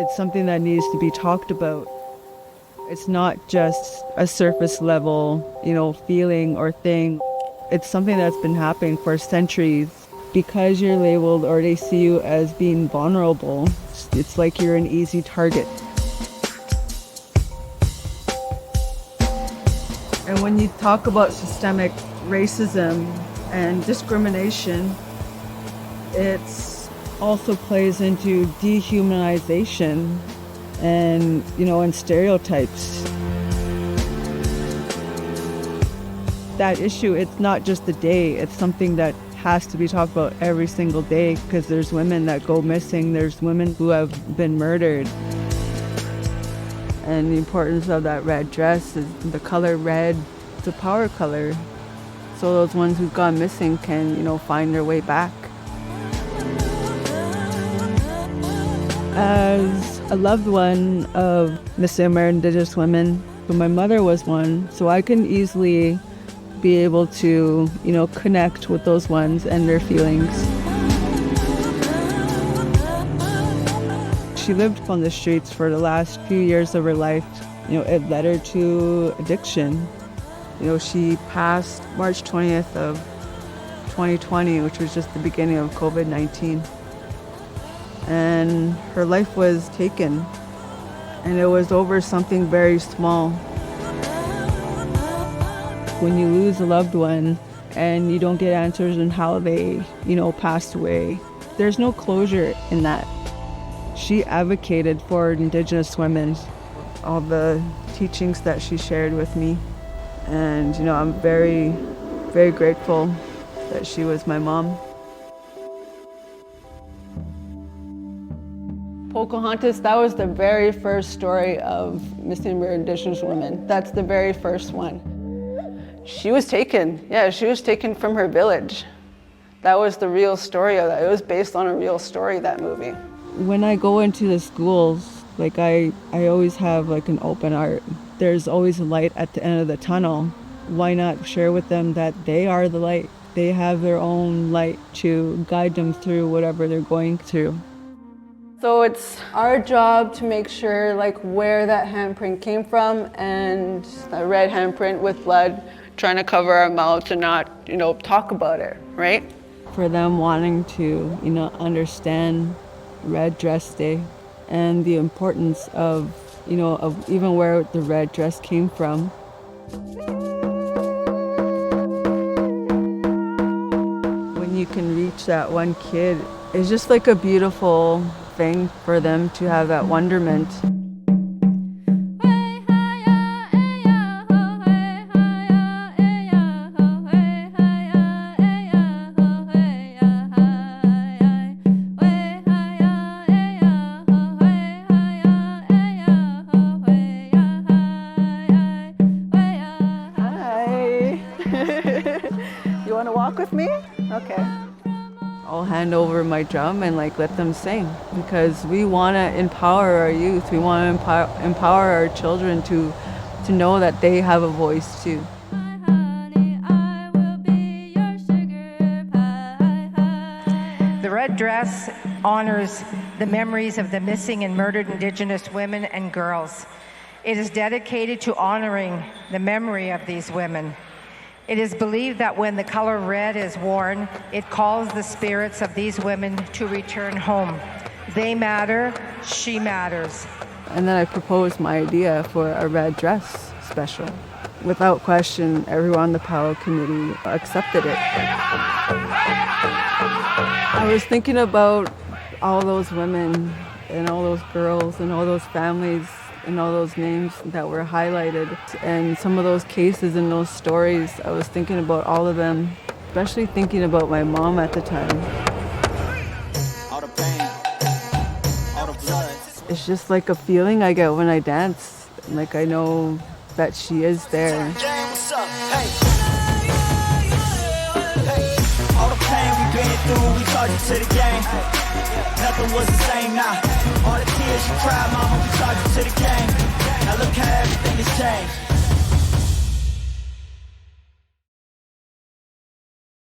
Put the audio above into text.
It's something that needs to be talked about. It's not just a surface level, feeling or thing. It's something that's been happening for centuries. Because you're labeled or they see you as being vulnerable, it's like you're an easy target. And when you talk about systemic racism and discrimination, it also plays into dehumanization and stereotypes. That issue, it's not just a day, it's something that has to be talked about every single day, because there's women that go missing, there's women who have been murdered. And the importance of that red dress is the color red, it's a power color. So those ones who've gone missing can, find their way back. As a loved one of missing American Indigenous women, but my mother was one, so I can easily be able to, connect with those ones and their feelings. She lived on the streets for the last few years of her life. It led her to addiction. She passed March 20th of 2020, which was just the beginning of COVID-19. And her life was taken, and it was over something very small. When you lose a loved one and you don't get answers on how they, passed away, there's no closure in that. She advocated for Indigenous women, all the teachings that she shared with me. And, I'm very, very grateful that she was my mom. Pocahontas, that was the very first story of missing Indigenous women. That's the very first one. She was taken. Yeah, she was taken from her village. That was the real story of that. It was based on a real story, that movie. When I go into the schools, I always have an open heart. There's always a light at the end of the tunnel. Why not share with them that they are the light? They have their own light to guide them through whatever they're going through. So it's our job to make sure where that handprint came from, and a red handprint with blood, trying to cover our mouths and not, talk about it, right? For them wanting to, understand Red Dress Day and the importance of, of even where the red dress came from. When you can reach that one kid, it's just a beautiful thing for them to have that wonderment. You want to walk with me? Okay. I'll hand over my drum and let them sing, because we want to empower our youth. We want to empower our children to know that they have a voice too. The red dress honors the memories of the missing and murdered Indigenous women and girls. It is dedicated to honoring the memory of these women. It is believed that when the color red is worn, it calls the spirits of these women to return home. They matter, she matters. And then I proposed my idea for a red dress special. Without question, everyone on the POW committee accepted it. I was thinking about all those women and all those girls and all those families and all those names that were highlighted, and some of those cases and those stories. I was thinking about all of them, especially thinking about my mom at the time. All the pain, all the blood. It's just a feeling I get when I dance. I know that she is there. What's up? Hey. All the pain we've been through, we charge it to the game. Nothing was the same now. All the tears you cried, mama, we charge it to the game.